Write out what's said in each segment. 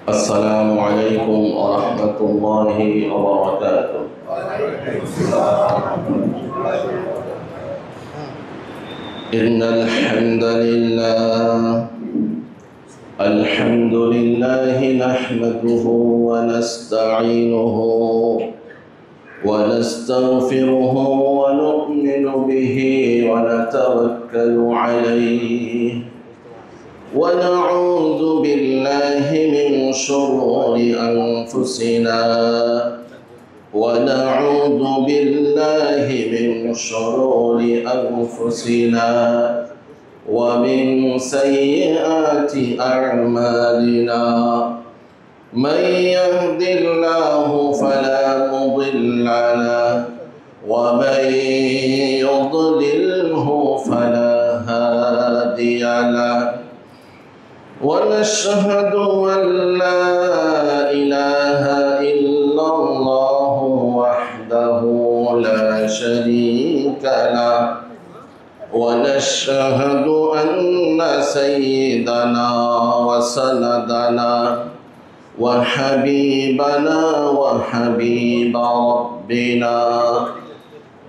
السلام عليكم ورحمة الله وبركاته. إن الحمد لله نحمده ونستعينه ونستغفره ونؤمن به ونتوكل عليه ونعوذ بالله من شرور أنفسنا ومن سيئات أعمالنا من يهد الله فلا مضل له ومن يضلله فلا هادي له ونشهد أن لا إله إلا الله وحده لا شريك له ونشهد أن سيدنا وسندنا وحبيبنا وحبيب ربنا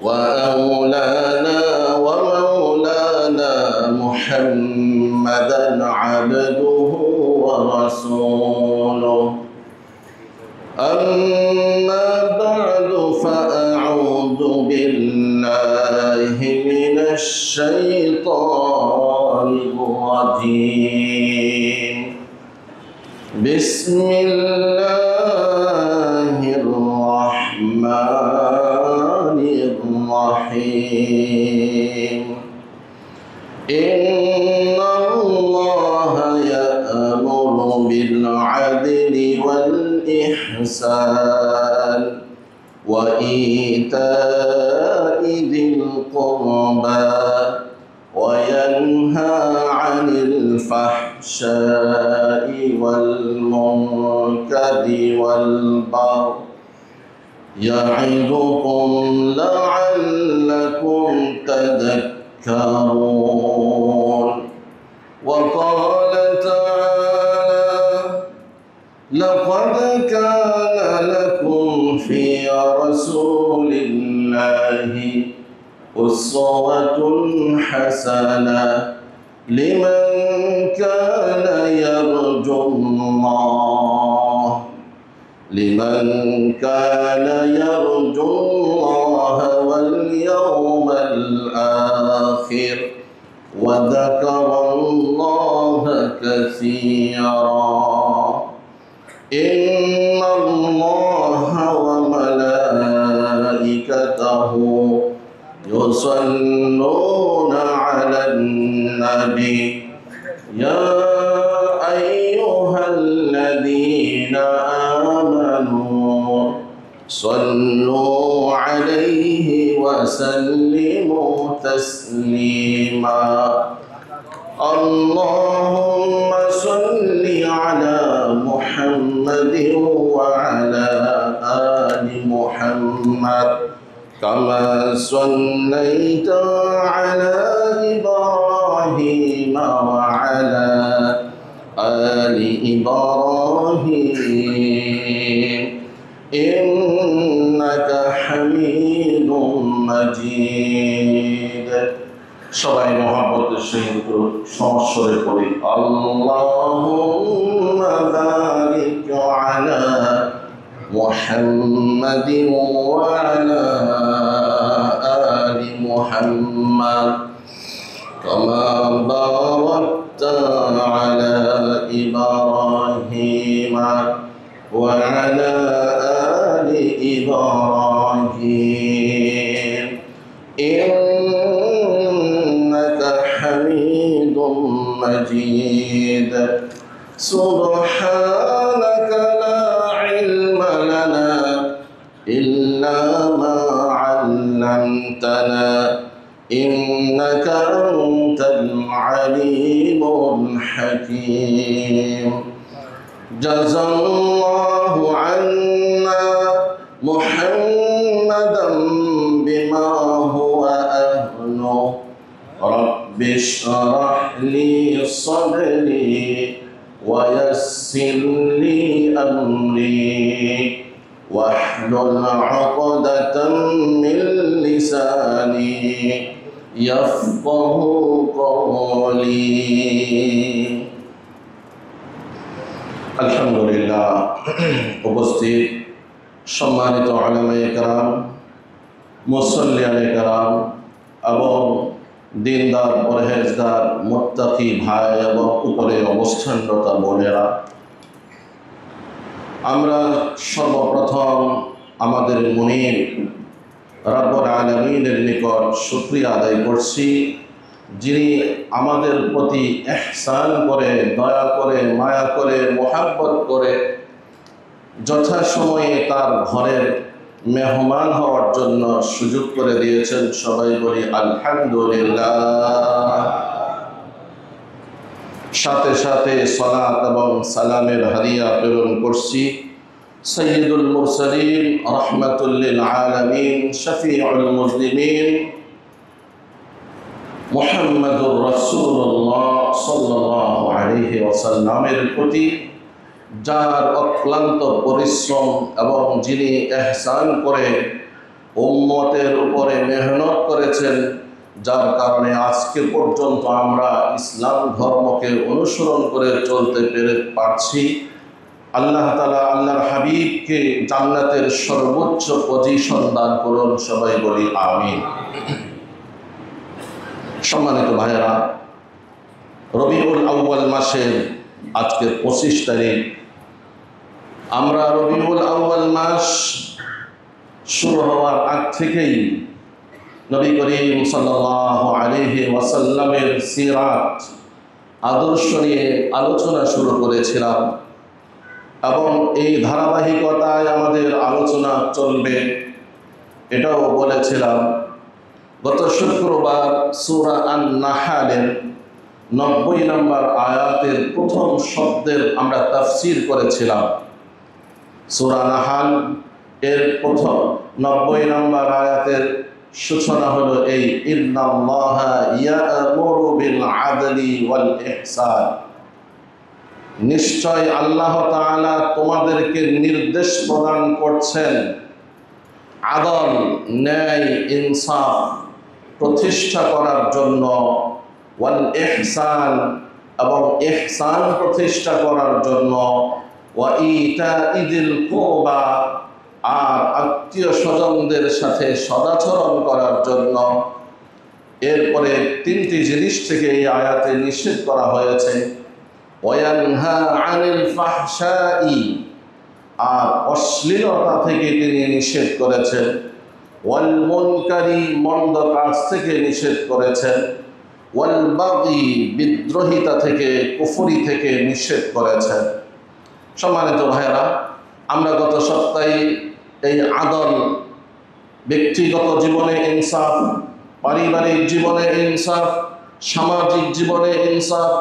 وأولانا ومولانا محمدا عبده ورسوله أما بعد فأعوذ بالله من الشيطان الرجيم بسم الله الرحمن الرحيم إن الله يأمر بالعدل والإحسان وإيتاء ذي القربى وينهى عن الفحشاء والمنكر والبغي يعظكم لعلكم تذكرون وقال تعالى لقد كان لكم في رسول الله أسوة حسنة لمن كان يرجو الله واليوم الآخر وذكر الله كثيرا إن الله وملائكته يصلون على النبي يا أيها الذين آمنوا صلوا عليه وسلموا تسليما اللهم صل على محمد وعلى آل محمد كما صليت على إبراهيم وعلى آل إبراهيم إنك حميد مجيد সবাই মহব্বতের সহিত সমস্বরে পড়ি আল্লাহুম্মা বারিক আলা মুহাম্মাদিন ওয়া আলা আলি মুহাম্মাদ কামা বারাকতা আলা ইব্রাহিম ওয়া আলা আলি ইব্রাহিম حميد مجيد سبحانك لا علم لنا إلا ما علمتنا إنك أنت العليم الحكيم جزى الله عنا محمدا بما هو أهله رب اشرح لي صدري ويسر لي أمري واحلل عقدة من لساني يفقه قولي الحمد لله উপস্থিত সম্মানিত উলামায়ে কেরাম, মুসল্লিয়ানে কেরাম এবং দিনদার পরহেজগার মুত্তাকি ভাই এবং উপরে অবস্থানরত বোনেরা, আমরা সর্বপ্রথম আমাদের মুনিব রব্বুল আলামিনের নিকট শুকরিয়া আদায় করছি, যিনি আমাদের প্রতি ইহসান করে, দয়া করে, মায়া করে, মোহাব্বত করে যথাসময়ে তার ঘরের মেহমান হওয়ার জন্য সুযোগ করে দিয়েছেন। সবাই বলি আলহামদুলিল্লাহ। সাথে সাথে সালাত এবং সালামের হাদিয়া প্রেরণ করছি সাইয়্যিদুল মুরসালিন রাহমাতুল লিল আলামিন শফিউল মুজলিমিন মুহাম্মাদুর রাসূলুল্লাহ সাল্লাল্লাহু আলাইহি ওয়াসাল্লামের প্রতি, যার অক্লান্ত পরিশ্রম এবং যিনি ইহসান করে উম্মতের উপরে মেহনত করেছেন, যার কারণে আজকে পর্যন্ত আমরা ইসলাম ধর্মকে অনুসরণ করে চলতে পারছি। আল্লাহ তাআলা আল্লাহর হাবিবকে জান্নাতের সর্বোচ্চ পজিশন দান করুন। সবাই বলি আমিন। সম্মানিত ভাইয়েরা, রবিউল আউয়াল মাসের আজকে 25 তারিখ। আমরা রবিউল আউয়াল মাস শুরু হওয়ার আগ থেকেই নবী করিম সাল্লাল্লাহু আলাইহি ওয়াসাল্লামের সিরাত আদর্শ নিয়ে আলোচনা শুরু করেছিলাম এবং এই ধারাবাহিকতায় আমাদের আলোচনা চলবে এটাও বলেছিলাম। গত শুক্রবার সূরা আন-নাহলের 90 নম্বর আয়াতের প্রথম শব্দের আমরা তাফসীর করেছিলাম। সূরা নাহল এর প্রথম 90 নম্বর আয়াতের সূচনা হলো এই ইন্নাল্লাহা ইয়া'মুরু বিল আদলি ওয়াল ইহসান, নিশ্চয় আল্লাহ তাআলা তোমাদেরকে নির্দেশ প্রদান করছেন আদল, ন্যায়, ইনসাফ প্রতিষ্ঠা করার জন্য, ওয়াল ইহসান এবং ইহসান প্রতিষ্ঠা করার জন্য, ওয়া ইতাইযিল কুরবা আর আত্মীয় স্বজনদের সাথে সদাচরণ করার জন্য। এরপরে 3টি জিনিস থেকে এই আয়াতে নিষেধ করা হয়েছে। ওয়ায়ানহা আনিল ফাহশাই, আর অশ্লীলতা থেকে তিনি নিষেধ করেছেন। ওয়াল মুনকারি, মন্দ কাজ থেকে নিষেধ করেছেন। ওয়াল বাগি, বিদ্রোহিতা থেকে, কুফরি থেকে নিষেধ করেছেন। সম্মানিত ভাইয়েরা, আমরা গত সপ্তাহে এই আদল, ব্যক্তিগত জীবনে ইনসাফ, পারিবারিক জীবনে ইনসাফ, সামাজিক জীবনে ইনসাফ,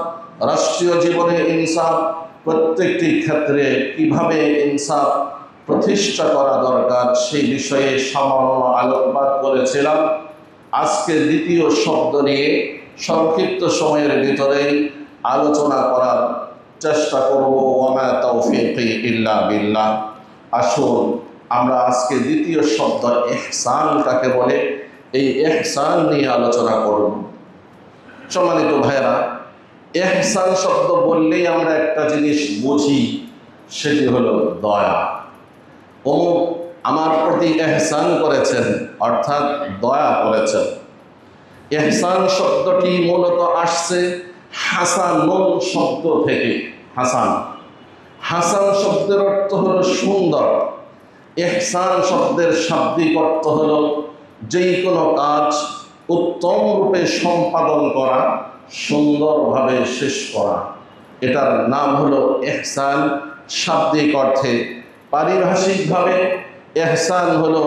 রাষ্ট্রীয় জীবনে ইনসাফ, প্রত্যেকটি ক্ষেত্রে কিভাবে ইনসাফ প্রতিষ্ঠা করা দরকার সেই বিষয়ে সামান্য আলোকপাত করেছিলাম। আজকে দ্বিতীয় শব্দ নিয়ে সংক্ষিপ্ত সময়ের ভিতরেই আলোচনা করার চেষ্টা করব। ওয়ামা তাওফীকি ইল্লা বিল্লাহ। আসুন আমরা আজকে দ্বিতীয় শব্দ ইহসান কাকে বলে এই ইহসান নিয়ে আলোচনা করব। সম্মানিত ভাইয়েরা, ইহসান শব্দ বললেই আমরা একটা জিনিস বুঝি, সেটি হলো দয়া। অমুক আমার প্রতি ইহসান করেছেন, অর্থাৎ দয়া করেছেন। ইহসান শব্দটি মূলত আসছে হাসানুন শব্দ থেকে। হাসান, হাসান শব্দের অর্থ হলো সুন্দর। ইহসান শব্দের শাব্দিক অর্থ হলো যেই কোনো কাজ উত্তম রূপে সম্পাদন করা, সুন্দরভাবে শেষ করা, এটার নাম হলো ইহসান শাব্দিক অর্থে। পারিভাষিকভাবে ইহসান হলো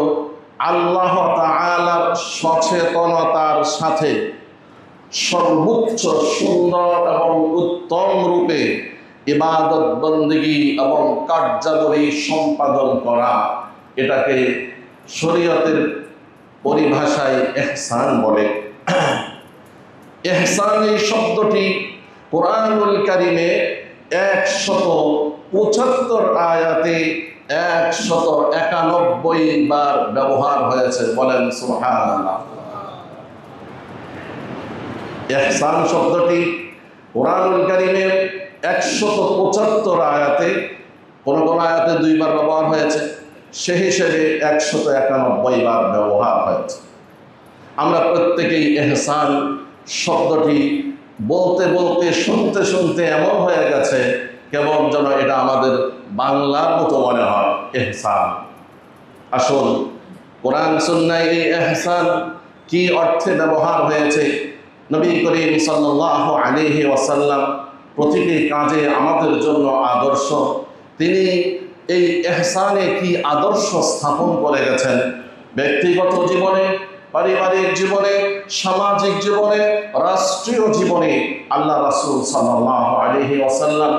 আল্লাহ তাআলার সচেতনতার সাথে সর্বোচ্চ সুন্দর এবং উত্তম রূপে ইবাদত বন্দেগী এবং কার্যাবলী সম্পাদন করা। এটাকে শরীয়তের পরিভাষায় ইহসান বলে। ইহসান এই শব্দটি কোরআনুল কারীমে 75 আয়াতে 191 বার ব্যবহার হয়েছে। বলেন সুবহানাল্লাহ। ইহসান শব্দটি কোরআনুল কারীমের 175 আয়াতে, কোন কোন আয়াতে 2 বার ব্যবহার হয়েছে, সে হিসেবে 191 বার ব্যবহার হয়েছে। আমরা প্রত্যেকেই ইহসান শব্দটি বলতে বলতে, শুনতে শুনতে এমন হয়ে গেছে কেমন যেন এটা আমাদের বাংলার মতো মনে হয়। ইহসান, আসল কোরআন সুন্নায় এই ইহসান কি অর্থে ব্যবহার হয়েছে, নবী করিম সাল্লাল্লাহু আলাইহি ওয়াসাল্লাম প্রতিটি কাজে আমাদের জন্য আদর্শ। তিনি এই ইহসানে কি আদর্শ স্থাপন করে গেছেন, ব্যক্তিগত জীবনে, পারিবারিক জীবনে, সামাজিক জীবনে, রাষ্ট্রীয় জীবনে আল্লাহ রাসূল সাল্লাল্লাহু আলাইহি ওয়াসাল্লাম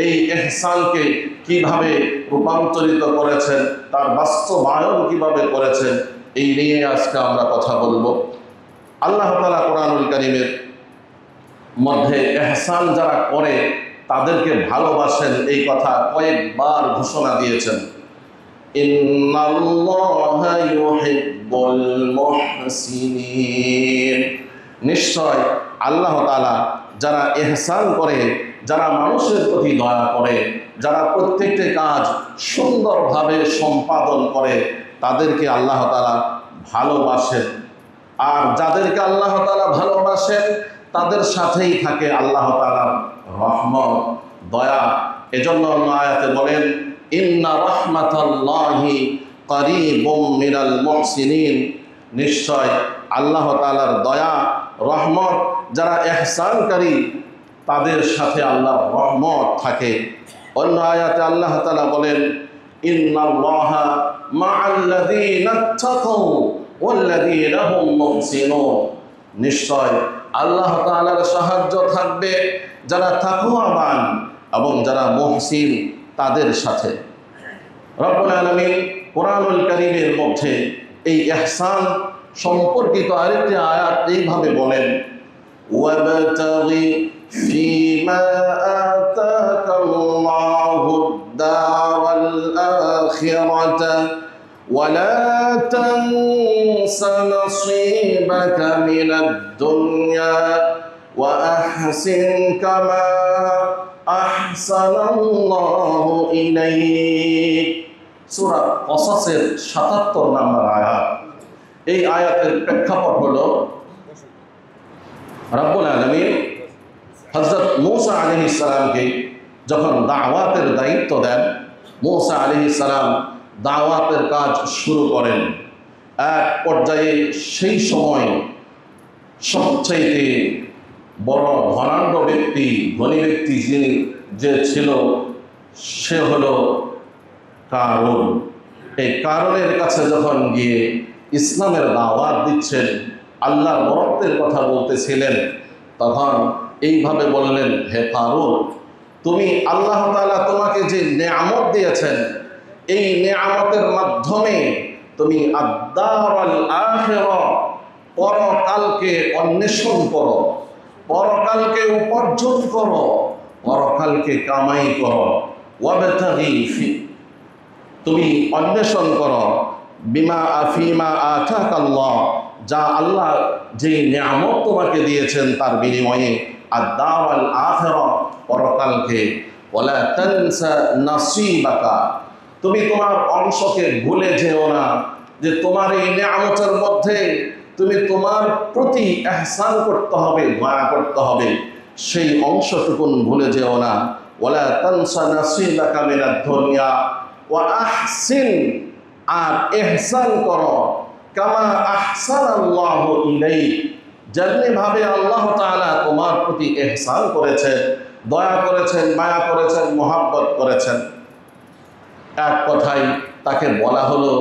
এই ইহসানকে কিভাবে রূপান্তরিত করেছেন, তার বাস্তবায়ন কিভাবে করেছেন, এই নিয়ে আজকে আমরা কথা বলবো। আল্লাহ তাআলা কোরআনুল কারীমের মধ্যে ইহসান যারা করে তাদেরকে ভালোবাসেন, এই কথা কয়েকবার ঘোষণা দিয়েছেন। ইন্নাল্লাহা ইউহিব্বুল মুহসিনিন, নিশ্চয় আল্লাহ তাআলা যারা ইহসান করে, যারা মানুষের প্রতি দয়া করে, যারা প্রত্যেকটি কাজ সুন্দরভাবে সম্পাদন করে, তাদেরকে আল্লাহ তাআলা ভালোবাসেন। আর যাদেরকে আল্লাহ তাআলা ভালোবাসেন তাদের সাথেই থাকে আল্লাহ তাআলার রহমত, দয়া। এজন্য আয়াতে বলেন, ইন্না রাহমাতাল্লাহি করিবুম মিনাল মুহসিনিন, নিশ্চয় আল্লাহ তাআলার দয়া, রহমত যারা ইহসানকারী তাদের সাথে আল্লাহর রহমত থাকে। অন্য আয়াতে আল্লাহ তাআলা বলেন, ইন্নাল্লাহা মাআল্লাযীনা ইত্তাকাউ ওয়াল্লাযীনা হুম মুহসিনুন, নিশ্চয় আল্লাহ তাআলার সাহায্য থাকবে যারা তাকওয়াবান এবং যারা মুহসিন তাদের সাথে। রব্বুল আলামিন কোরআনুল কারীমের মধ্যে এই ইহসান সম্পর্কিত আরেকটি আয়াত এইভাবে বলেন, ওয়াবতাগি ফীমা আতাকাল্লাহুদ দারাল আখিরাতা ওয়ালা তানসা নাসীবাকা মিনাদ দুনিয়া ওয়া আহসিন কামা আহসানাল্লাহু ইলাইক। সূরা কসাসের ৭৭ নম্বর আয়াত। এই আয়াতের প্রেক্ষাপট হলো রব্বুল আলামিন হযরত মূসা আলাইহিস সালামকে যখন দাওয়াতের দায়িত্ব দেন, মূসা আলাইহিস সালাম দাওয়াতের কাজ শুরু করেন। এক পর্যায়ে সেই সময় সবচাইতে বড় ধনাঢ্য ব্যক্তি, ধনী ব্যক্তি যিনি যে ছিল, সে হলো কারুন। এই কারুনের কাছে যখন গিয়ে ইসলামের দাওয়াত দিচ্ছেন, আল্লাহর বরত্বের কথা বলতেছিলেন, তখন এইভাবে বললেন, হে কারুন, তুমি আল্লাহ তাআলা তোমাকে যে নেয়ামত দিয়েছেন, এই নেয়ামতের মাধ্যমে তুমি আদ-দারাল আখিরা, পরকালকে অন্বেষণ করো, পরকালকে উপার্জন করো, পরকালকে কামাই করো। ওয়াবতাগি ফি, তুমি অন্বেষণ করো, বিমা আফিমা আতাকাল্লাহ, যা আল্লাহ যে নিয়ামত তোমাকে দিয়েছেন তার বিনিময়ে, আদ-দারাল আখিরা, পরকালকে। ওয়ালা তানসা নাসীবাকা, তুমি তোমার অংশকে ভুলে যেও না, যে তোমার এই নিয়ামতের মধ্যে তুমি তোমার প্রতি ইহসান করতে হবে, দয়া করতে হবে, সেই অংশটুকুন ভুলে যেও না। ওয়ালা তানসা নাসীবাকা মিনাদ দুনিয়া ওয়া আহসিন, আর ইহসান করো, কামা আহসানাল্লাহু ইলাইক, যেমনিভাবে আল্লাহ তাআলা তোমার প্রতি ইহসান করেছেন, দয়া করেছেন, মায়া করেছেন, মহব্বত করেছেন। এক কথায় তাকে বলা হলো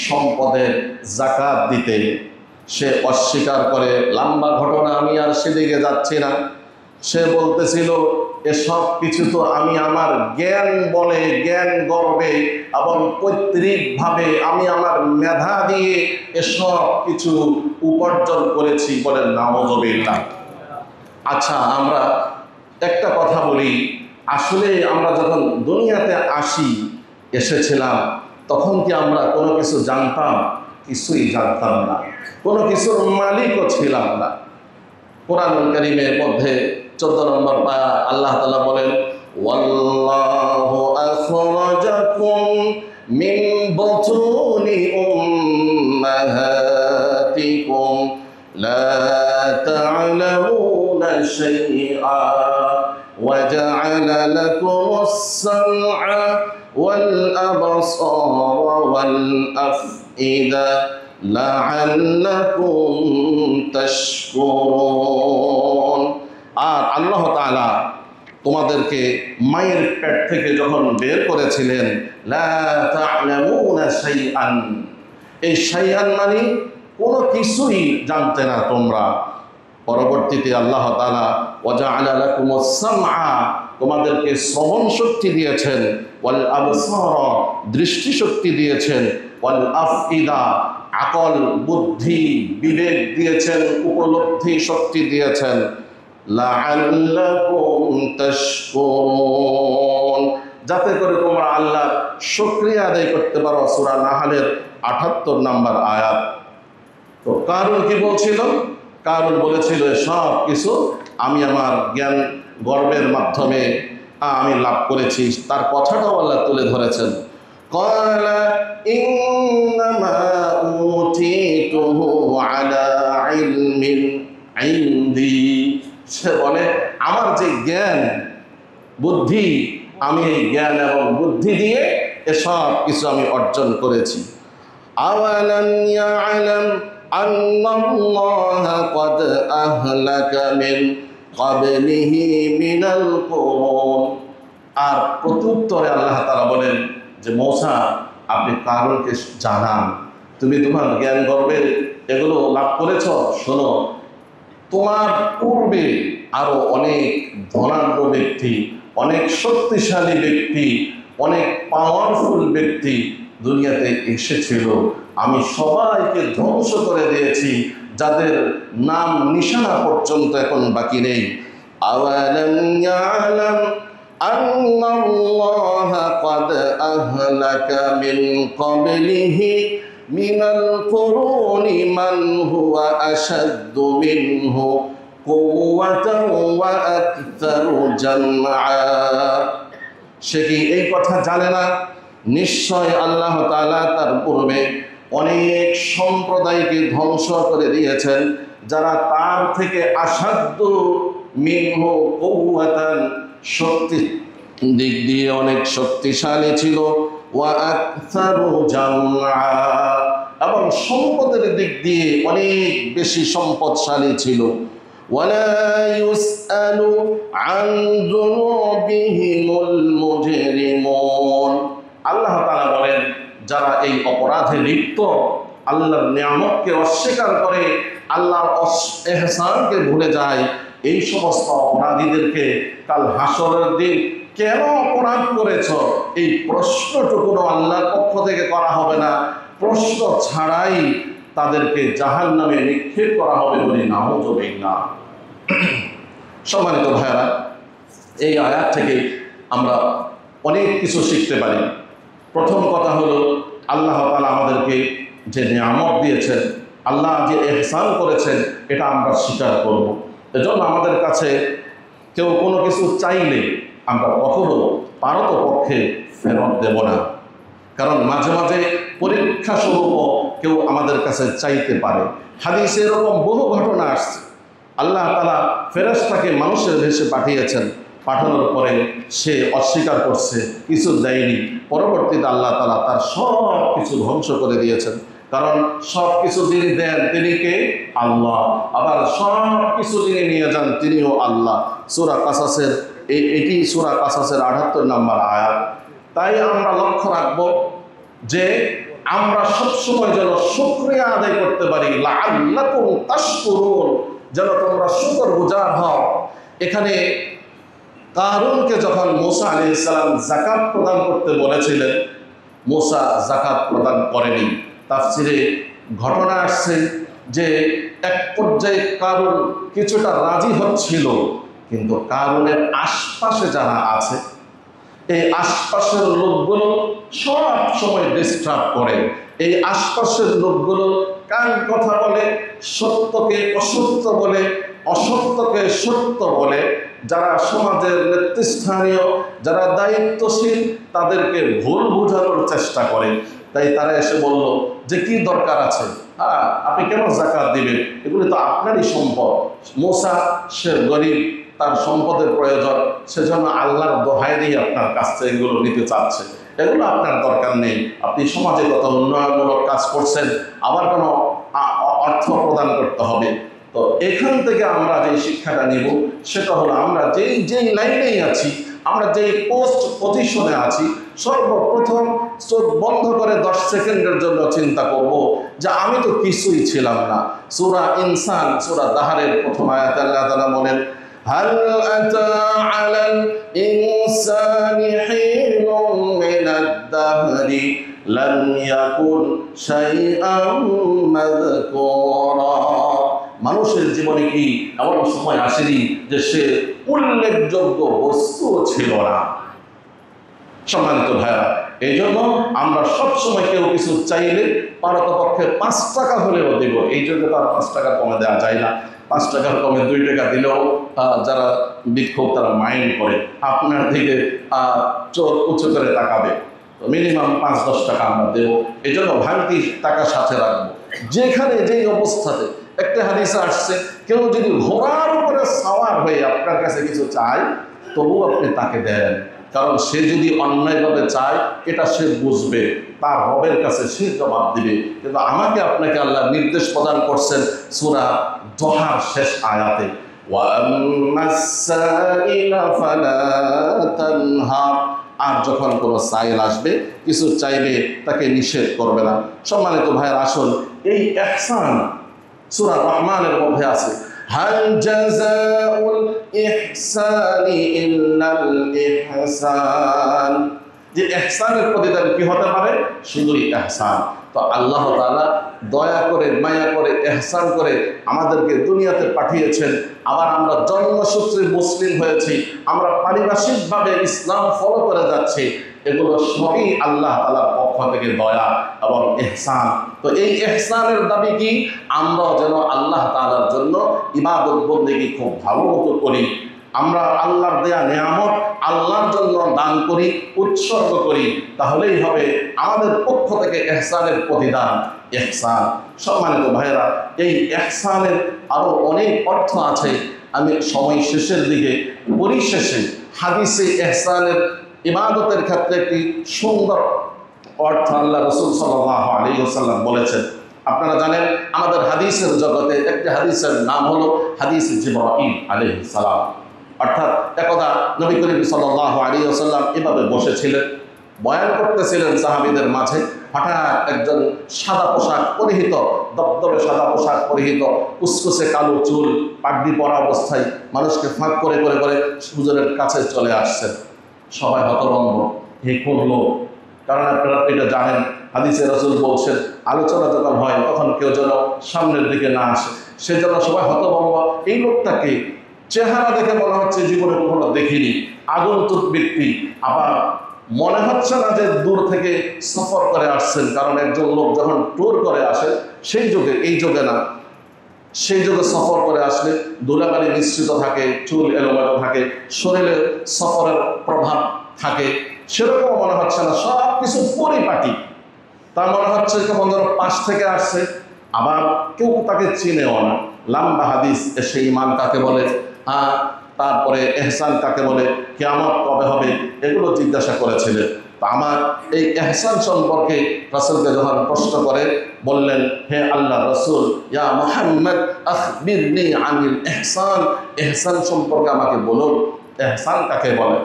সম্পদের যাকাত দিতে। সে অস্বীকার করে। লম্বা ঘটনা, আমি আর সেদিকে যাচ্ছি না। সে বলতেছিল, এসব কিছু তো আমি আমার জ্ঞান বলে, জ্ঞান গর্বে এবং পৈতৃকভাবে আমি আমার মেধা দিয়ে এসব কিছু উপার্জন করেছি। বলেন নাউযুবিল্লাহ। আচ্ছা, আমরা একটা কথা বলি, আসলে আমরা যখন দুনিয়াতে এসেছিলাম, তখন কি আমরা কোনো কিছু জানতাম? কিছুই জানতাম না, কোনো কিছুর মালিকও ছিলাম না। কোরআনুল কারীমের মধ্যে 14 নম্বর আল্লাহ তাআলা বলেন, ওয়াল্লাহু আখরাজাকুম মিন বুতুনি উম্মাহাতিকুম লা তা'লামুনা শাইআ ওয়া জা'আলা লাকুমুস সাম'a ওয়াল আবসারা ওয়াল আফইদা লাআল্লাকুম তাশকুরুন। আর আল্লাহ তাআলা তোমাদেরকে মায়ের পেট থেকে যখন বের করেছিলেন, লা তা'লামুনা শাইআন, এই শাইআন মানে কোনো কিছুই জানতে না তোমরা। পরবর্তীতে আল্লাহ তাআলা ওয়া জা'আলা লাকুমুস সাম'a, তোমাদেরকে শ্রবণ শক্তি দিয়েছেন, ওয়াল আবসারা, দৃষ্টি শক্তি দিয়েছেন, ওয়াল আফইদা, আকল বুদ্ধি বিবেক দিয়েছেন, উপলব্ধি শক্তি দিয়েছেন, লাআল্লাকুম তাশকুরুন, যাতে করে তোমরা আল্লাহর শুকরিয়া আদায় করতে পারো। সূরা নাহলের 78 নম্বর আয়াত। তো কারুন কি বলছিল? কারুন বলেছিল সব কিছু আমি আমার জ্ঞান গর্বের মাধ্যমে আমি লাভ করেছি। তার কথাটাও আল্লাহ তুলে ধরেছেন, ক্বালা ইন্নামা উতীতুহু আলা ইলমিন ইনদি, সে বলে আমার যে জ্ঞান বুদ্ধি, আমি এই জ্ঞান এবং বুদ্ধি দিয়ে এসব কিছু আমি অর্জন করেছি। আওয়ালাম ইয়ালাম আন্নাল্লাহা ক্বাদ আহলাকা মিন ক্বাবলিহি মিনাল কুরুন। আর প্রত্যুত্তরে আল্লাহ তাআলা বলেন যে মূসা, আপনি কারুনকে জানান, তুমি তোমার জ্ঞান গর্বের এগুলো লাভ করেছ, শোনো, তোমার পূর্বে আরো অনেক ধনাঢ্য ব্যক্তি, অনেক শক্তিশালী ব্যক্তি, অনেক পাওয়ারফুল ব্যক্তি দুনিয়াতে এসেছিল, আমি সবাইকে ধ্বংস করে দিয়েছি, যাদের নাম নিশানা পর্যন্ত এখন বাকি নেই। আওয়ালাম ইয়ালাম আন্নাল্লাহা ক্বাদ আহলাকা মিন ক্বাবলিহি মিনাল কুরুনি মান হুয়া আশাদ্দু মিনহু কুওয়াতান ওয়া আকতারু জামআ। সে কি এই কথা জানে না? নিশ্চয় আল্লাহ তাআলা তার পূর্বে অনেক সম্প্রদায়কে ধ্বংস করে দিয়েছেন, যারা তার থেকে আসাধ্য মিনহু কুওয়াতান, শক্তি দিক দিয়ে অনেক শক্তিশালী ছিল, ওয়া আকতারু জামআ, এবং সম্পদের দিক দিয়ে অনেক বেশি সম্পদশালী ছিল। ওয়ালা ইউসআলু আন যুনুবিহিমুল মুজরিমুন। আল্লাহ তাআলা বলেন, যারা এই অপরাধে লিপ্ত, আল্লাহর নিয়ামতকে অস্বীকার করে, আল্লাহর ইহসানকে ভুলে যায়, এই সমস্ত অপরাধীদেরকে কাল হাসরের দিন কেন অপরাধ করেছ, এই প্রশ্নটুকুনো আল্লাহর পক্ষ থেকে করা হবে না। প্রশ্ন ছাড়াই তাদেরকে জাহান্নামে নিক্ষেপ করা হবে বলে নাউযুবিল্লাহ। সম্মানিত ভাইয়েরা, এই আয়াত থেকে আমরা অনেক কিছু শিখতে পারি। প্রথম কথা হলো, আল্লাহ তাআলা আমাদেরকে যে নিয়ামত দিয়েছেন, আল্লাহ যে ইহসান করেছেন, এটা আমরা স্বীকার করব। এজন্য আমাদের কাছে কেউ কোনো কিছু চাইলে আমরা কখনো পারতপক্ষে ফেরত দেব না। কারণ মাঝে মাঝে পরীক্ষা স্বরূপ কেউ আমাদের কাছে চাইতে পারে। হাদিসে এরকম বহু ঘটনা আসছে। আল্লাহ তাআলা ফেরেশতাকে মানুষের ভেসে পাঠিয়েছেন, পাঠানোর পরে সে অস্বীকার করছে, কিছু দেয়নি। পরবর্তীতে আল্লাহ তাআলা তার সব কিছু ধ্বংস করে দিয়েছেন। কারণ সব কিছু যিনি দেন তিনি কে? আল্লাহ। আবার সব কিছু যিনি নিয়ে যান তিনিও আল্লাহ। সূরা কাসাসের এটি সূরা কাসাসের 78 নম্বর আয়াত। তাই আমরা লক্ষ্য রাখবো যে আমরা সবসময় যেন শুকরিয়া আদায় করতে পারি, লাআল্লাকুম তাশকুরুন, যেন তোমরা শুকরগুজার হও। এখানে কারুনকে যখন মূসা আলাইহিস সালাম যাকাত প্রদান করতে বলেছিলেন, মূসা যাকাত প্রদান করেনি। তাফসিরে ঘটনা আসছে যে এক পর্যায়ে কারুন কিছুটা রাজি হচ্ছিল, কিন্তু কারণের আশপাশে যারা আছে, এই আশপাশের লোকগুলো সব সময় ডিস্টার্ব করে। এই আশপাশের লোকগুলো কান কথা বলে, সত্যকে অসত্য বলে, অসত্যকে সত্য বলে। যারা সমাজের নেতৃস্থানীয়, যারা দায়িত্বশীল, তাদেরকে ভুল বোঝানোর চেষ্টা করে। তাই তারা এসে বলল যে কি দরকার আছে, হ্যাঁ আপনি কেন যাকাত দিবেন, এগুলি তো আপনারই সম্পদ। মুসা সে গরিব, তার সম্পদের প্রয়োজন, সেজন্য আল্লাহর দোহাই দিয়ে আপনার কাছ থেকে এগুলো নিতে চাচ্ছে। এগুলো আপনার দরকার নেই, আপনি সমাজে কত উন্নয়নমূলক কাজ করছেন, আবার কোনো অর্থ প্রদান করতে হবে। তো এখান থেকে আমরা যে শিক্ষাটা নিব সেটা হলো, আমরা যেই লাইনেই আছি, আমরা যেই পোস্ট পজিশনে আছি, সর্বপ্রথম চোখ বন্ধ করে 10 সেকেন্ডের জন্য চিন্তা করব যে আমি তো কিছুই ছিলাম না। সূরা ইনসান, সূরা দাহরের প্রথম আয়াতে আল্লাহ তাআলা বলেন, হাল আতা আলাল ইনসানি হিনুম মিনাদ দাহরি লাম ইয়াকুন শাইআম মাযকুরা। মানুষের জীবনে কি এমন সময় আসেনি যে সে উল্লেখযোগ্য বস্তু ছিল না? সম্মানিত ভাইরা, এই জন্য আমরা সবসময় কেউ কিছু চাইলে পারতপক্ষে 5 টাকা হলেও দেব। এই জন্য তার 5 টাকা কমে দেওয়া যায় না। 5 টাকার কমে 2 টাকা দিলেও যারা বিক্ষোভ তারা মাইন্ড করে, আপনার দিকে চোখ উঁচু করে তাকাবে। তো মিনিমাম 5-10 টাকা আমরা দেবো। এই জন্য ভাঙতি টাকা সাথে রাখবো। যেখানে যেই অবস্থাতে, একটা হাদিসে আসছে, কেউ যদি ঘোড়ার উপরে সাওয়ার হয়ে আপনার কাছে কিছু চায়, তবু আপনি তাকে দেন। কারণ সে যদি অন্যায়ভাবে চায়, এটা সে বুঝবে, তার রবের কাছে সে জবাব দিবে। কিন্তু আমাকে আপনাকে আল্লাহ নির্দেশ প্রদান করছেন সূরা দোহার শেষ আয়াতে, আর যখন কোনো সাইল আসবে, কিছু চাইবে, তাকে নিষেধ করবে না। সম্মানিত ভাইয়ের, আসল এই ইহসান সূরা রহমানের মধ্যে আছে, হাল জাযাউল ইহসানি ইল্লাল ইহসান। যে ইহসানের প্রতিদান কি হতে পারে? শুধুই ইহসান। তো আল্লাহ তাআলা দয়া করে, মায়া করে, ইহসান করে আমাদেরকে দুনিয়াতে পাঠিয়েছেন। আবার আমরা জন্মসূত্রে মুসলিম হয়েছি, আমরা পারিভাষিকভাবে ইসলাম ফলো করে যাচ্ছি। এগুলো সবই আল্লাহ তাআলার পক্ষ থেকে দয়া এবং ইহসান। তো এই ইহসানের দাবি কি? আমরাও যেন আল্লাহ তাআলার জন্য ইবাদত বন্দেগী খুব ভালো মতো করি। আমরা আল্লাহর দেয়া নিয়ামত আল্লাহর জন্য দান করি, উৎসর্গ করি, তাহলেই হবে আমাদের পক্ষ থেকে ইহসানের প্রতিদান। ইহসান, সম্মানিত ভাইয়েরা, এই ইহসানের আরো অনেক অর্থ আছে। আমি সময় শেষের দিকে, পরিশেষে হাদিসে ইহসানের ইবাদতের ক্ষেত্রে একটি সুন্দর অর্থ আল্লাহ রাসূল সাল্লাল্লাহু আলাইহি ওয়াসাল্লাম বলেছেন। আপনারা জানেন, আমাদের হাদিসের জগতে একটি হাদিসের নাম হলো হাদিস জিবরাইল আলাইহিস সালাম। অর্থাৎ একদা নবী করিম সাল্লাল্লাহু আলাইহি ওয়াসাল্লাম এভাবে বসেছিলেন, বয়ান করতেছিলেন সাহাবীদের মাঝে। হঠাৎ একজন সাদা পোশাক পরিহিত, দবদবে সাদা পোশাক পরিহিত, কুচকুচে কালো চুল, পাগড়ি পরা অবস্থায় মানুষকে ফাঁক করে করে করে হুজুরের কাছে চলে আসছেন। সবাই হতভম্ব, হে কোন লোক? কারণ আপনারা এটা জানেন, হাদিসে রাসূল বলছেন, আলোচনা যখন হয় তখন কেউ যেন সামনের দিকে না আসে। সেজন্য সবাই হতভম্ব, এই লোকটাকে চেহারা দেখে মনে হচ্ছে জীবনে কখনো দেখিনি, আগন্তুক ব্যক্তি। আবার মনে হচ্ছে না যে দূর থেকে সফর করে আসছেন, কারণ একজন লোক যখন ট্যুর করে আসে, সেই যুগে, এই যুগে না, সেই যুগে সফর করে আসলে ধুলাবালি মিশ্রিত থাকে, চুল এলোমেলো থাকে, শরীরে সফরের প্রভাব থাকে। সেরকম মনে হচ্ছে না, সব কিছু পরিপাটি। তার মনে হচ্ছে কেমন যেন পাশ থেকে আসছে। আবার কেউ তাকে চিনেও না। লম্বা হাদিস এসে ঈমান কাকে বলে, তারপরে ইহসান কাকে বলে, কিয়ামত কবে হবে, এগুলো জিজ্ঞাসা করেছিলেন। তো আমার এই ইহসান সম্পর্কে রাসূলকে যখন প্রশ্ন করে, বললেন, হে আল্লাহ রাসূল, ইয়া মুহাম্মদ আখবিরনি আনিল ইহসান, ইহসান সম্পর্কে আমাকে বলুন, ইহসান কাকে বলে?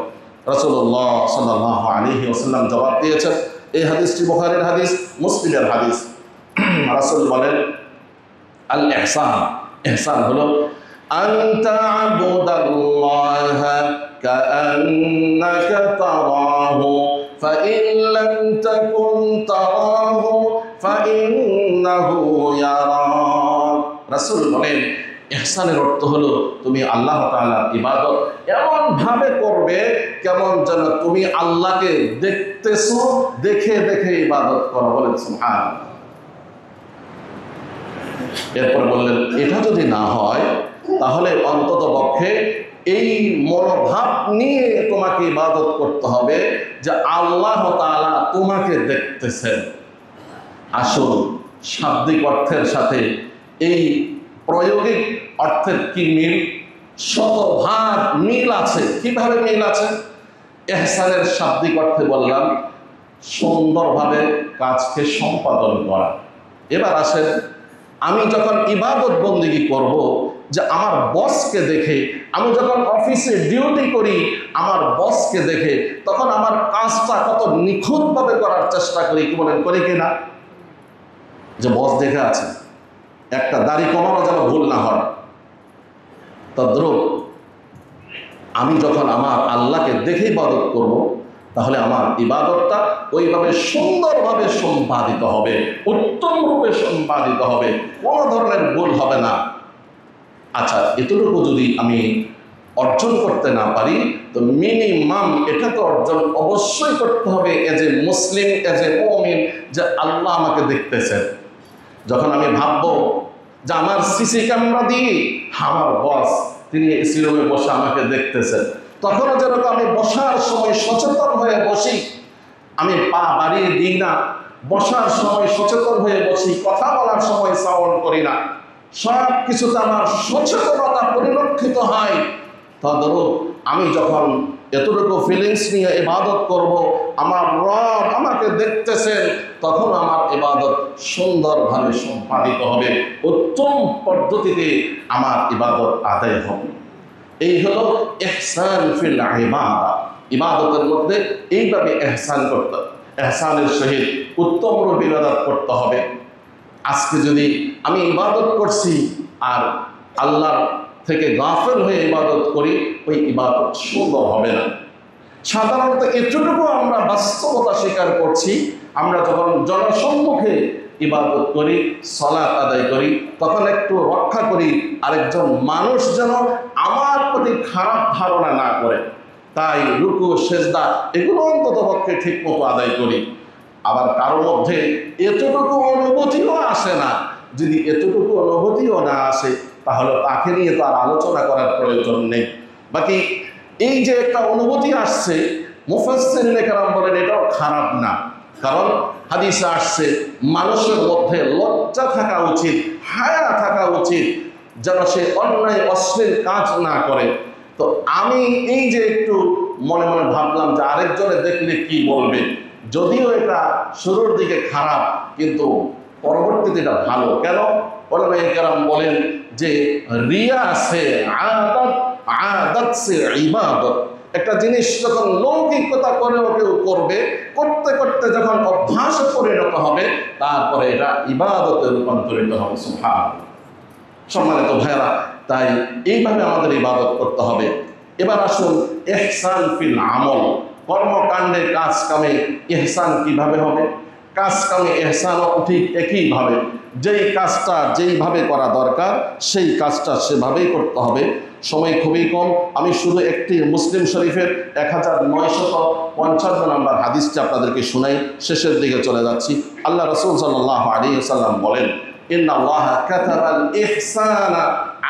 রাসূলুল্লাহ সাল্লাল্লাহু আলাইহি ওয়াসাল্লাম জবাব দিয়েছেন। এই হাদিসটি বুখারীর হাদিস, মুসলিমের হাদিস। রাসূল বলেন, আল ইহসান, ইহসান হলো আন তা'বুদাল্লাহা কাআন্নাকা তারাহু ফাইন লাম তাকুন তারাহু ফাইন্নাহু ইয়ারাক। রাসূল বলেন, ইহসানের অর্থ হলো তুমি আল্লাহ তাআলার ইবাদত এমন ভাবে করবে কেমন যেন তুমি আল্লাহকে দেখতেছো, দেখে দেখে ইবাদত করো। বলেন সুবহানাল্লাহ। এরপর বললেন এটা যদি না হয় তাহলে অন্তত পক্ষে এই মনোভাব নিয়ে তোমাকে ইবাদত করতে হবে যে আল্লাহ তাআলা তোমাকে দেখতেছেন। আসল শাব্দিক অর্থের সাথে এই প্রয়োগিক অর্থের কি মিল? শতভাগ মিল আছে। কিভাবে মিল আছে? ইহসানের শাব্দিক অর্থে বললাম সুন্দরভাবে কাজকে সম্পাদন করা। এবার আসেন, আমি যখন ইবাদত বন্দেগী করব যে আমার বসকে দেখে, আমি যখন অফিসে ডিউটি করি আমার বসকে দেখে, তখন আমার কাজটা কত নিখুঁতভাবে করার চেষ্টা করি, কি বলেন, করি কিনা? যে বস দেখে আছে, একটা দাড়ি কমানো যেন ভুল না হয়। তদ্রূপ আমি যখন আমার আল্লাহকে দেখে ইবাদত করব তাহলে আমার ইবাদতটা ওইভাবে সুন্দরভাবে সম্পাদিত হবে, উত্তম রূপে সম্পাদিত হবে, কোনো ধরনের ভুল হবে না। আচ্ছা, এতটুকু যদি আমি অর্জন করতে না পারি তো মিনিমাম এটা তো অর্জন অবশ্যই করতে হবে as a Muslim, as a মুমিন, যে আল্লাহ আমাকে দেখতেছেন। যখন আমি ভাববো যে আমার সিসি ক্যামেরা দিয়ে আমার বস তিনি এসি রুমে বসে আমাকে দেখতেছেন, তখনও যেরকম আমি বসার সময় সচেতন হয়ে বসি, আমি পা বাড়িয়ে দিই না, বসার সময় সচেতন হয়ে বসি, কথা বলার সময় সাউন্ড করি না, সব কিছুতে আমার সচেতনতা পরিলক্ষিত হয়। তদ্রূপ আমি যখন এতটুকু ফিলিংস নিয়ে ইবাদত করব, আমার রব আমাকে দেখতেছেন, তখন আমার ইবাদত সুন্দরভাবে সম্পাদিত হবে, উত্তম পদ্ধতিতে আমার ইবাদত আদায় হবে। এই হলো ইহসান ফিল ইবাদা। ইবাদতের মধ্যে এইভাবে ইহসান করতে, ইহসানের সহিত উত্তম রূপে ইবাদত করতে হবে। আজকে যদি আমি ইবাদত করছি আর আল্লাহর থেকে গাফেল হয়ে ইবাদত করি, ওই ইবাদত সুন্দর হবে না। সাধারণত এতটুকু আমরা বাস্তবতা স্বীকার করছি, আমরা যখন জনসম্মুখে ইবাদত করি, সালাত আদায় করি, তখন একটু রক্ষা করি আরেকজন মানুষ যেন আমার প্রতি খারাপ ধারণা না করে, তাই রুকু সেজদা এগুলো অন্তত পক্ষে ঠিক মতো আদায় করি। আবার কারোর মধ্যে এতটুকু অনুভূতিও আসে না, যদি এতটুকু অনুভূতিও না আসে তাহলে তাকে নিয়ে তো আর আলোচনা করার প্রয়োজন নেই। বাকি এই যে একটা অনুভূতি আসছে, মুফাসসিরিনে কেরাম বলেন এটাও খারাপ না, কারণ হাদিসে আসছে মানুষের মধ্যে লজ্জা থাকা উচিত, হায়া থাকা উচিত, যেন সে অন্যায় অশ্লীল কাজ না করে। তো আমি এই যে একটু মনে মনে ভাবলাম যে আরেকজনে দেখলে কি বলবে, যদিও এটা শুরুর দিকে খারাপ কিন্তু পরবর্তীতে এটা ভালো। কেন? ওলামায়ে কেরাম বলেন যে রিয়া সে আদত, আদত সে ইবাদত। একটা জিনিস যখন লৌকিকতা করেও কেউ করবে, করতে করতে যখন অভ্যাসে পরিণত হবে, তারপরে এটা ইবাদতে রূপান্তরিত হবে। সুবহানাল্লাহ। সম্মানিত ভাইরা, তাই এইভাবে আমাদের ইবাদত করতে হবে। এবার আসুন ইহসান ফিল আমল, কর্মকাণ্ডে কাজ কামে ইহসান কিভাবে হবে? কাজ কামে ইহসানও ঠিক একইভাবে, যেই কাজটা যেইভাবে করা দরকার সেই কাজটা সেভাবেই করতে হবে। সময় খুবই কম, আমি শুধু একটি মুসলিম শরীফের 1955 নম্বর হাদিসটি আপনাদেরকে শুনাই, শেষের দিকে চলে যাচ্ছি। আল্লাহ রাসূল সাল্লাল্লাহু আলাইহি ওয়াসাল্লাম বলেন, ইন্নাল্লাহা কাতাবাল ইহসানা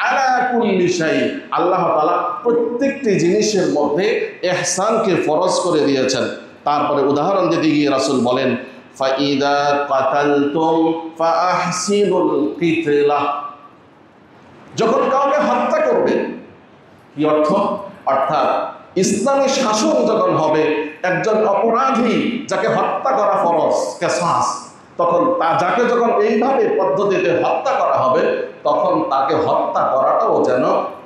আলা কুল্লি শাই। আল্লাহ তাআলা প্রত্যেকটি জিনিসের মধ্যে ইহসানকে ফরজ করে দিয়েছেন। তারপরে উদাহরণ দিতে গিয়ে রাসূল বলেন, ফাইদা কাতালতুম ফাআহসিনুল কিতলা। যখন কাউকে হত্যা করবে, কি অর্থ? অর্থাৎ ইসলামী শাসন যখন হবে, একজন অপরাধী যাকে হত্যা করা ফরজ, কিসাস, তখন যাকে যখন এইভাবে পদ্ধতিতে হত্যা করা হবে, তখন তাকে হত্যা করাটাও যেন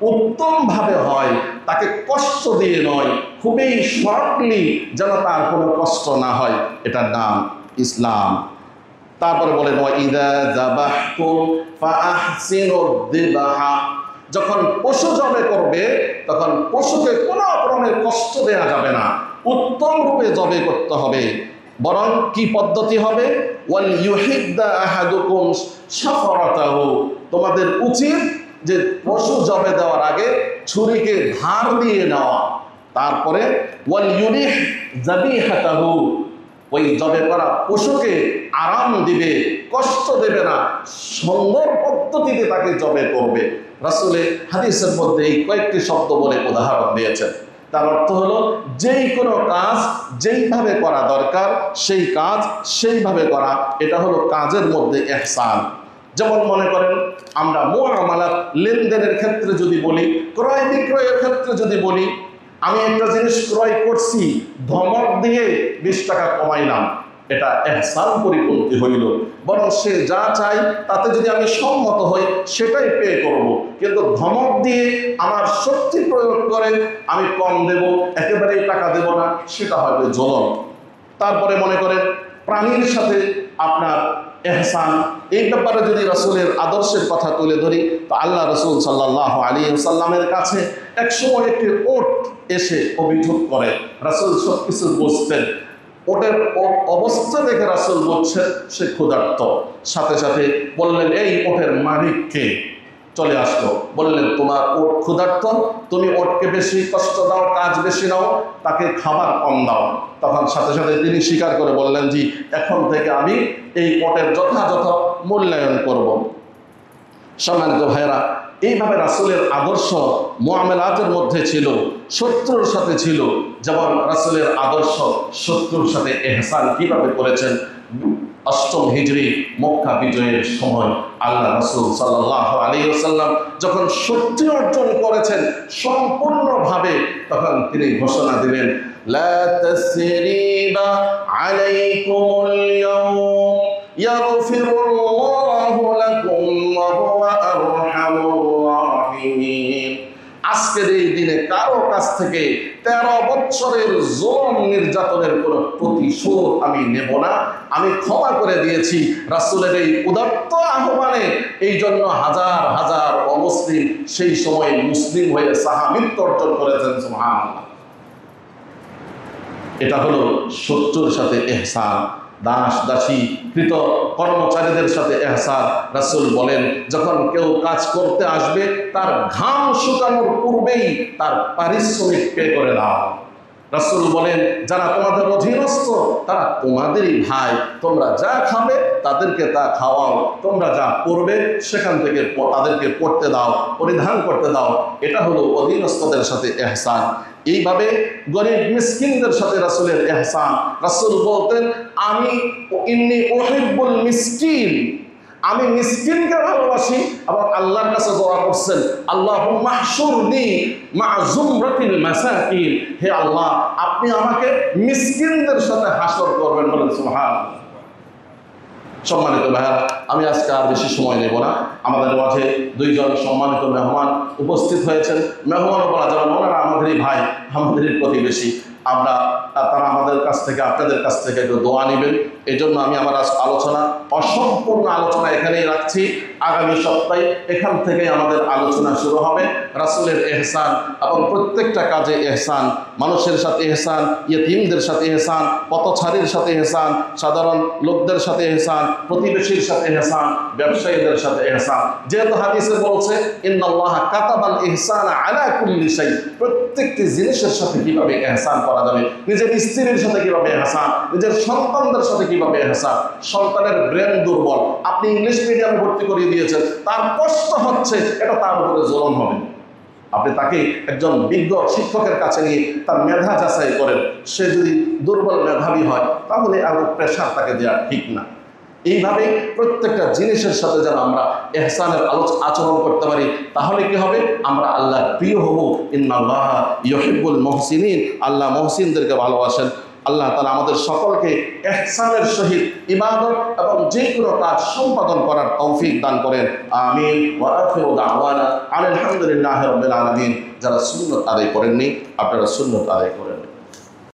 উত্তমভাবে হয়, তাকে কষ্ট দিয়ে নয়, খুবই শর্টলি যেন তার কোনো কষ্ট না হয়, এটার নাম ইসলাম। তারপরে বলেন ওয়াইদা যাবাহতুম ফাআহসিনুদ যিবহা। যখন পশু জবে করবে তখন পশুকে কোনো রকমের কষ্ট দেয়া যাবে না, উত্তম রূপে জবে করতে হবে। বরং কি পদ্ধতি হবে? ওয়াল ইউহিদ্দা আহাদুকুম শাফরাতাহু। তোমাদের উচিত যে পশু জবে দেওয়ার আগে ছুরিকে ধার দিয়ে নেওয়া, তারপরে ওয়াল ইউরিহ যাবিহাতাহু, ওই জবে করা পশুকে আরাম দিবে, কষ্ট দেবে না, সুন্দর পদ্ধতিতে তাকে জবে করবে। রাসূলের হাদিসের মধ্যে এই কয়েকটি শব্দ বলে উদাহরণ দিয়েছেন। তার অর্থ হলো যেই কোনো কাজ যেইভাবে করা দরকার সেই কাজ সেইভাবে করা, এটা হলো কাজের মধ্যে ইহসান। যেমন মনে করেন আমরা মুআমালাত লেনদেনের ক্ষেত্রে যদি বলি, ক্রয় বিক্রয়ের ক্ষেত্রে যদি বলি, আমি একটা জিনিস ক্রয় করছি, ধমক দিয়ে 20 টাকা কমাইলাম, এটা ইহসান পরিপন্থী হইল। বরং সে যা চাই তাতে যদি আমি সম্মত হই সেটাই পে করব, কিন্তু ধমক দিয়ে আমার শক্তি প্রয়োগ করে আমি কম দেব, একেবারেই টাকা দেব না, সেটা হবে জুলুম। তারপরে মনে করেন প্রাণীর সাথে আপনার ইহসান, এই ব্যাপারে যদি রাসূলের আদর্শের কথা তুলে ধরি, তো আল্লাহ রাসূল সাল্লাল্লাহু আলাইহি ওয়াসাল্লামের কাছে একসময় একটি ওট এসে অভিযোগ করে। রাসূল সব কিছু বুঝতেন, ওটের অবস্থা দেখে রাসূল বলছেন সে ক্ষুধার্ত। সাথে সাথে বললেন, এই ওটের মালিককে? চলে আসলো, বললেন তোমার ওট ক্ষুধার্ত, তুমি ওটকে বেশি কষ্ট দাও, কাজ বেশি নাও, তাকে খাবার কম দাও। তখন সাথে সাথে তিনি স্বীকার করে বললেন, জি, এখন থেকে আমি এই ওটের যথাযথ মূল্যায়ন করব। সম্মানিত ভাইরা, এইভাবে রাসূলের আদর্শ মুআমালাতের মধ্যে ছিল, শত্রুর সাথে ছিল। যেমন রাসূলের আদর্শ শত্রুর সাথে ইহসান কিভাবে করেছেন। 8ম হিজরি মক্কা বিজয়ের সময় আল্লাহ রাসূল সাল্লাল্লাহু আলাইহি ওয়াসাল্লাম যখন শক্তি অর্জন করেছেন সম্পূর্ণভাবে, তখন তিনি ঘোষণা দিলেন, লা তাসরিবা আলাইকুমুল ইয়াওম ইয়াগফিরুল্লাহু লাকুম ওয়া হুয়া আরহামুর রাহিমিন। আজকের এই দিনে কারো কাছ থেকে 13 বছরের জুলুম নির্যাতনের কোনো প্রতিশোধ আমি নেব না, আমি ক্ষমা করে দিয়েছি। রাসূলের এই উদাত্ত আহ্বানে এই জন্য হাজার হাজার অমুসলিম সেই সময় মুসলিম হয়ে সাহাবিত্ব অর্জন করেছেন। সুবহানাল্লাহ। এটা হলো শত্রুর সাথে ইহসান। দাস দাসী কৃত কর্মচারীদের সাথে ইহসান। রাসূল বলেন, যখন কেউ কাজ করতে আসবে তার ঘাম শুকানোর পূর্বেই তার পারিশ্রমিক পে করে দাও। রাসূল বলেন, যারা তোমাদের অধীনস্থ তারা তোমাদেরই ভাই, তোমরা যা খাবে তাদেরকে তা খাওয়াও, তোমরা যা পরবে সেখান থেকে তাদেরকে পড়তে দাও, পরিধান করতে দাও। এটা হলো অধীনস্থদের সাথে ইহসান। এইভাবে গরিব মিসকিনদের সাথে রাসূলের ইহসান। রাসূল বলতেন, আমি ইন্নী উহিব্বুল মিসকিন, আমি মিসকিনকে ভালোবাসি। এবং আল্লাহর কাছে দোয়া করছেন, আল্লাহুম্মা হশুরনি মা যুমরাতিল মাসাকিন, হে আল্লাহ আপনি আমাকে মিসকিনদের সাথে হাসর করবেন, বলেন সুবহানাল্লাহ। সম্মানিত ভাইরা, আমি আজকে আর বেশি সময় নেব না। আমাদের মাঝে 2 জন সম্মানিত মেহমান উপস্থিত হয়েছেন। মেহমান বলা যাবে না, ওনারা আমাদেরই ভাই, আমাদেরই প্রতিবেশী। তারা আমাদের কাছ থেকে, আপনাদের কাছ থেকে একটু দোয়া নেবেন। এই জন্য আমি আমার আলোচনা, অসম্পূর্ণ আলোচনা এখানেই রাখছি। আগামী সপ্তাহে এখান থেকে আমাদের আলোচনা শুরু হবে। রাসূলের ইহসান এবং প্রত্যেকটা কাজে ইহসান, মানুষের সাথে ইহসান, ইয়তীমদের সাথে ইহসান, পথচারীর সাথে ইহসান, সাধারণ লোকদের সাথে ইহসান, প্রতিবেশীর সাথে ইহসান, ব্যবসায়ীদের সাথে ইহসান। যেহেতু হাদিসে বলছে, ইন্নাল্লাহা কাতাবাল ইহসানা আলা কুল্লি শাই, প্রত্যেকটি জিনিসের সাথে কিভাবে ইহসান করা যাবে, নিজের স্ত্রীর সাথে কিভাবে ইহসান, নিজের সন্তানদের সাথে কিভাবে ইহসান। সন্তানের ব্রেন দুর্বল, আপনি ইংলিশ মিডিয়ামে ভর্তি করিয়ে দিয়েছেন, তার কষ্ট হচ্ছে, এটা তার উপরে জুলুম হবে। আপনি তাকে একজন বিজ্ঞ শিক্ষকের কাছে নিয়ে তার মেধা যাচাই করেন, সে যদি দুর্বল মেধাবী হয় তাহলে আরো প্রেশার তাকে দেওয়া ঠিক না। এইভাবে প্রত্যেকটা জিনিসের সাথে যেন আমরা ইহসানের আচরণ করতে পারি, তাহলে কি হবে, আমরা আল্লাহর প্রিয় হব। ইন্নাল্লাহা ইউহিব্বুল মুহসিনিন, আল্লাহ মুহসিনদেরকে ভালোবাসেন। আল্লাহ তাআলা আমাদের সকলকে ইহসানের সহিত ইবাদত এবং যে কোনো কাজ সম্পাদন করার তৌফিক দান করেন। আমিন। ওয়া আখিরু দাওয়ানা আলহামদুলিল্লাহি রাব্বিল আলামিন। যারা সুন্নাত আদায় করেননি আপনারা সুন্নাত আদায় করেন।